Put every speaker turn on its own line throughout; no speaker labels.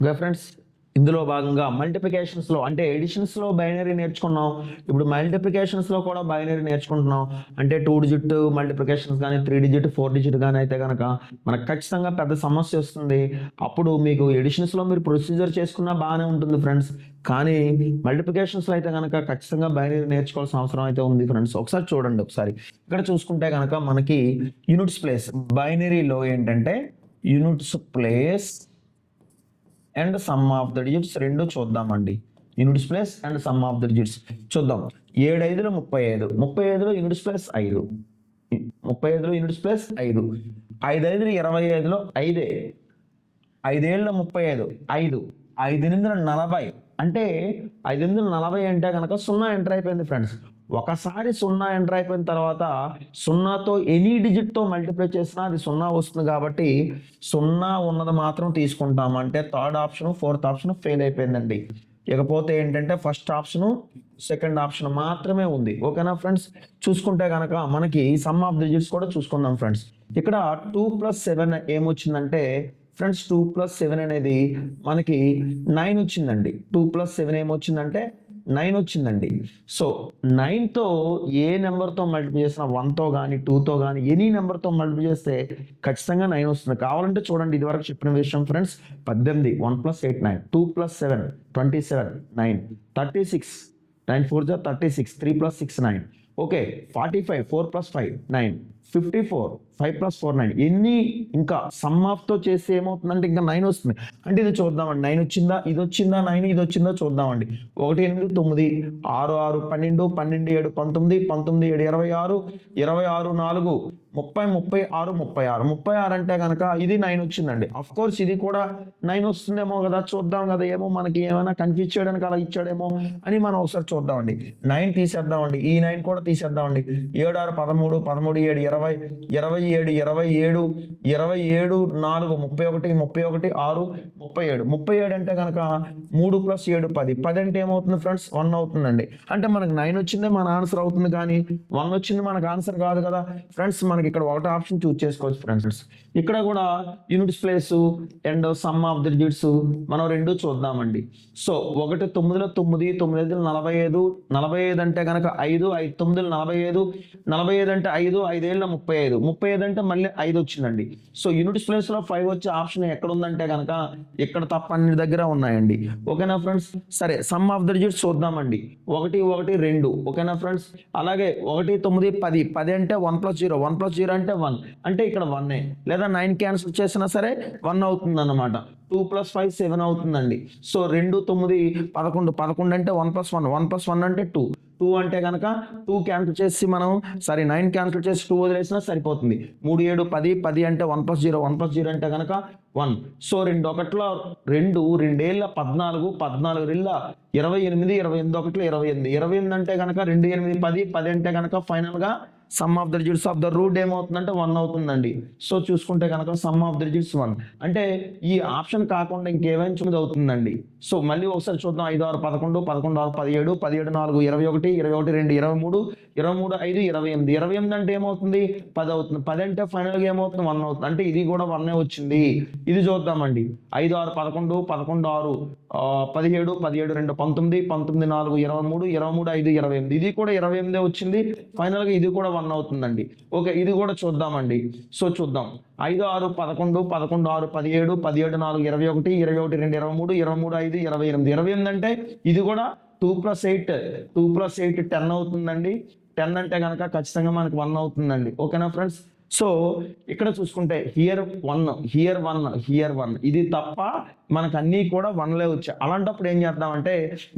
Okay friends, ఇందులో భాగంగా మల్టిప్లికేషన్స్లో అంటే ఎడిషన్స్లో బైనరీ నేర్చుకున్నాం. ఇప్పుడు మల్టిప్లికేషన్స్లో కూడా బైనరీ నేర్చుకుంటున్నాం. అంటే 2 డిజిట్ మల్టిప్లికేషన్స్ కానీ 3 డిజిట్ 4 డిజిట్ కానీ అయితే కనుక మనకు ఖచ్చితంగా పెద్ద సమస్య వస్తుంది. అప్పుడు మీకు ఎడిషన్స్లో మీరు ప్రొసీజర్ చేసుకున్నా బాగానే ఉంటుంది ఫ్రెండ్స్. కానీ మల్టిప్లికేషన్స్లో అయితే కనుక ఖచ్చితంగా బైనరీ నేర్చుకోవాల్సిన అవసరం అయితే ఉంది ఫ్రెండ్స్. ఒకసారి చూడండి. ఒకసారి ఇక్కడ చూసుకుంటే కనుక మనకి యూనిట్స్ ప్లేస్ బైనరీలో ఏంటంటే units place and some of the digits రెండు చూద్దామండి. Units place and some of the digits చూద్దాం. 7 5 35, 35లో యూనిట్స్ ప్లేస్ 5, 35లో యూనిట్స్ ప్లేస్ 5, 5 5 25లో 5, 5 7 35, 5, 5 8 40. అంటే 5 8 40 అంటే కనుక 0 ఎంటర్ అయిపోయింది ఫ్రెండ్స్. ఒకసారి 0 ఎంటర్ అయిపోయిన తర్వాత 0తో ఎనీ డిజిట్తో మల్టిప్లై చేసినా అది 0 వస్తుంది. కాబట్టి 0 ఉన్నది మాత్రం తీసుకుంటాం. అంటే third option fourth option fail అయిపోయిందండి. ఇకపోతే ఏంటంటే ఫస్ట్ ఆప్షను సెకండ్ ఆప్షన్ మాత్రమే ఉంది. ఓకేనా ఫ్రెండ్స్? చూసుకుంటే కనుక మనకి సమ్ ఆఫ్ డిజిట్స్ కూడా చూసుకుందాం ఫ్రెండ్స్. ఇక్కడ 2 + 7 ఏమొచ్చిందంటే ఫ్రెండ్స్ 2 + 7 అనేది మనకి 9 వచ్చిందండి. 2 + 7 ఏమొచ్చిందంటే 9 వచ్చిందండి. సో 9తో ఏ నెంబర్తో మల్టిప్లై చేసినా 1తో కానీ 2తో కానీ ఎనీ నెంబర్తో మల్టిప్లై చేస్తే ఖచ్చితంగా 9 వస్తుంది. కావాలంటే చూడండి, ఇదివరకు చెప్పిన విషయం ఫ్రెండ్స్. 18 1 + 8 9, 2 + 7 27 9, 36 9 4 36, 3 + 6 9. ఓకే, 45 4 + 5 9, 54 5 + 4 9. ఎన్ని ఇంకా సమ్ ఆఫ్తో చేస్తే ఏమవుతుందంటే ఇంకా 9 వస్తుంది. అంటే ఇది చూద్దామండి. 9 వచ్చిందా, ఇది వచ్చిందా, 9 ఇది వచ్చిందా చూద్దామండి. 1 8 9 6 6 12 12 7 19 19 7 26 26 4 30 36 36 అంటే కనుక ఇది 9 వచ్చిందండి. అఫ్ కోర్స్ ఇది కూడా 9 వస్తుందేమో కదా, చూద్దాం కదా. ఏమో మనకి ఏమైనా కన్ఫ్యూజ్ చేయడానికి అలా ఇచ్చాడేమో అని మనం ఒకసారి చూద్దామండి. 9 తీసేద్దామండి, ఈ 9 కూడా తీసేద్దామండి. 7 6 13 13 7 20 27 27 27 4 31 31 6 37 37 అంటే కనుక 3 + 7 10 10 అంటే ఏమవుతుంది ఫ్రెండ్స్ 1 అవుతుందండి. అంటే మనకు 9 వచ్చిందే మన ఆన్సర్ అవుతుంది, కానీ 1 వచ్చింది మనకు ఆన్సర్ కాదు కదా ఫ్రెండ్స్. మనకి ఇక్కడ ఒకటి ఆప్షన్ చూస్ చేసుకోవచ్చు ఫ్రెండ్స్. ఇక్కడ కూడా units place and some of the digits మనం రెండు చూద్దామండి. సో 1 9లో 9 9 5 45 45 అంటే కనుక 5 5 9 45 45 అంటే 5 5 7 35 35 అంటే మళ్ళీ 5 వచ్చిందండి. సో యూనిట్స్ ప్లేస్ లో 5 వచ్చే ఆప్షన్ ఎక్కడ ఉందంటే కనుక ఇక్కడ తప్ప అన్ని దగ్గర ఉన్నాయండి. ఓకేనా ఫ్రెండ్స్? సరే, సమ్ ఆఫ్ ది డిజిట్స్ చూద్దామండి. 1 1 2. ఓకేనా ఫ్రెండ్స్? అలాగే 1 9 10 10 అంటే 1 + 0 1 + 0 అంటే 1. అంటే ఇక్కడ 1 లేదా 9 క్యాన్సిల్ చేసినా సరే 1 అవుతుంది అన్నమాట. 2 + 5 7 అవుతుందండి. సో 2 9 11 11 అంటే 1 + 1 1 + 1 అంటే 2 2 అంటే కనుక 2 క్యాన్సిల్ చేసి మనం 9 క్యాన్సిల్ చేసి 2 వదిలేసినా సరిపోతుంది. 3 7 10 10 అంటే 1 + 0 1 + 0 అంటే కనుక 1. సో 2 1లో 2 2 ఏళ్ళ 14 14 2 28 28 1 28 28 అంటే కనుక 2 8 10 10 అంటే కనుక ఫైనల్ గా some of the digits of the route ఏమవుతుందంటే 1 అవుతుందండి. సో చూసుకుంటే కనుక సమ్ ఆఫ్ ద డిజిట్స్ 1. అంటే ఈ ఆప్షన్ కాకుండా ఇంకేమైనా చూసి అవుతుందండి. సో మళ్ళీ ఒకసారి చూద్దాం. 5 6 11 11 6 17 17 4 21 21 2 23 23 5 28 28 అంటే ఏమవుతుంది 10 అవుతుంది. 10 అంటే ఫైనల్ గా ఏమవుతుంది 1 అవుతుంది. అంటే ఇది కూడా 1 వచ్చింది. ఇది చూద్దామండి. 5 6 11 11 6 17 17 2 19 19 4 23 23 5 28. ఇది కూడా 28 వచ్చింది. ఫైనల్ గా ఇది కూడా 1 అవుతుందండి. ఓకే, ఇది కూడా చూద్దామండి. సో చూద్దాం. 5 6 11 11 6 17 17 4 21 21 2 23 23 5 28 28 అంటే ఇది కూడా 2 + 8 2 + 8 10 అవుతుందండి. 10 అంటే కనుక ఖచ్చితంగా మనకి 1 అవుతుందండి. ఓకేనా ఫ్రెండ్స్? సో ఇక్కడ చూసుకుంటే హియర్ 1 హియర్ 1 హియర్ 1 ఇది తప్ప మనకు అన్నీ కూడా 1లే వచ్చాయి. అలాంటప్పుడు ఏం చేద్దామంటే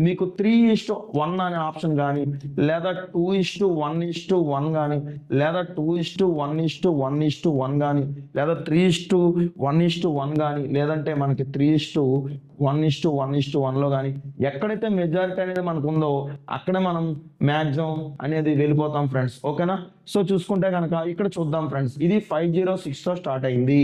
మీకు 3:1 అనే ఆప్షన్ కానీ, లేదా 2:1:1 కానీ, లేదా 2:1:1:1 కానీ, లేదా 3:1:1 కానీ, లేదంటే మనకి 3:1:1:1లో కానీ ఎక్కడైతే మెజారిటీ అనేది మనకు ఉందో అక్కడ మనం మ్యాక్సిమం అనేది వెళ్ళిపోతాం ఫ్రెండ్స్. ఓకేనా? సో చూసుకుంటే కనుక ఇక్కడ చూద్దాం ఫ్రెండ్స్. ఇది 506తో స్టార్ట్ అయింది,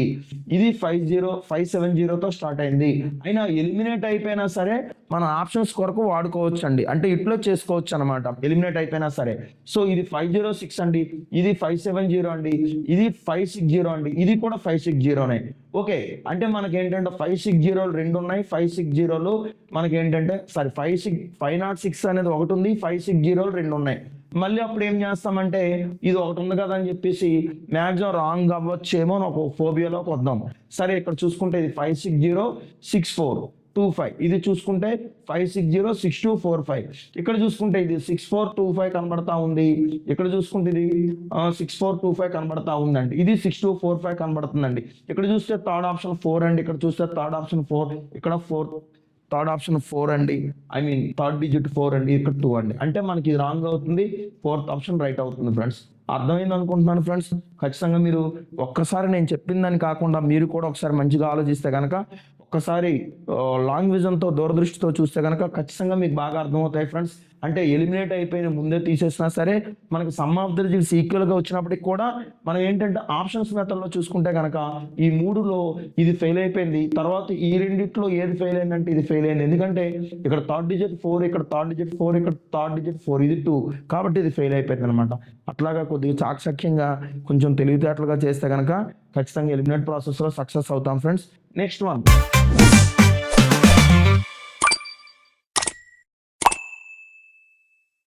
ఇది 570తో స్టార్ట్ అయింది. అయినా ఎలిమినేట్ అయిపోయినా సరే మన ఆప్షన్స్ కొరకు వాడుకోవచ్చు అండి, అంటే ఇట్లా చేసుకోవచ్చు అనమాట. ఎలిమినేట్ అయిపోయినా సరే. సో ఇది 506 అండి, ఇది 570 అండి, ఇది 560 అండి, ఇది కూడా 560నే. ఓకే, అంటే మనకి ఏంటంటే 560 రెండు ఉన్నాయి, 560 మనకి ఏంటంటే 506 అనేది ఒకటి ఉంది, 560 రెండు ఉన్నాయి. మళ్ళీ అప్పుడు ఏం చేస్తామంటే ఇది ఒకటి ఉంది కదా అని చెప్పేసి మ్యాక్సిమం రాంగ్ అవ్వచ్చేమో అని ఒక ఫోబియాలోకి వద్దాం. సరే, ఇక్కడ చూసుకుంటే ఇది 5606425, ఇది చూసుకుంటే 5606245, ఇక్కడ చూసుకుంటే ఇది 6425 కనబడతా ఉంది, ఇక్కడ చూసుకుంటే ఇది 6425 కనబడతా ఉందండి, ఇది 6245 కనబడుతుందండి. ఇక్కడ చూస్తే థర్డ్ ఆప్షన్ 4 అండి, ఇక్కడ చూస్తే థర్డ్ ఆప్షన్ 4, ఇక్కడ థర్డ్ ఆప్షన్ 4 అండి, ఐ మీన్ థర్డ్ డిజిట్ 4 అండి, ఇక్కడ 2 అండి. అంటే మనకి ఇది రాంగ్ అవుతుంది, ఫోర్త్ ఆప్షన్ రైట్ అవుతుంది ఫ్రెండ్స్. అర్థమైంది అనుకుంటున్నాను ఫ్రెండ్స్. ఖచ్చితంగా మీరు ఒక్కసారి నేను చెప్పిన దాన్ని కాకుండా మీరు కూడా ఒకసారి మంచిగా ఆలోచిస్తే కనుక, ఒక్కసారి లాంగ్ విజన్తో దూరదృష్టితో చూస్తే కనుక ఖచ్చితంగా మీకు బాగా అర్థమవుతాయి ఫ్రెండ్స్. అంటే ఎలిమినేట్ అయిపోయిన ముందే తీసేసినా సరే మనకి సమ్ ఆఫ్ ద డిజిట్స్ ఈక్వల్గా వచ్చినప్పటికి కూడా మనం ఏంటంటే ఆప్షన్స్ మెథడ్లో చూసుకుంటే కనుక ఈ 3లో ఇది ఫెయిల్ అయిపోయింది, తర్వాత ఈ రెండిట్లో ఏది ఫెయిల్ అయిందంటే ఇది ఫెయిల్ అయింది. ఎందుకంటే ఇక్కడ థర్డ్ డిజిట్ 4, ఇక్కడ థర్డ్ డిజిట్ 4, ఇక్కడ థర్డ్ డిజిట్ 4, ఇది 2, కాబట్టి ఇది ఫెయిల్ అయిపోయింది అనమాట. అట్లాగా కొద్దిగా చాకచక్యంగా కొంచెం తెలివితేటలుగా చేస్తే కనుక ఖచ్చితంగా ఎలిమినేట్ ప్రాసెస్లో సక్సెస్ అవుతాం ఫ్రెండ్స్. Next one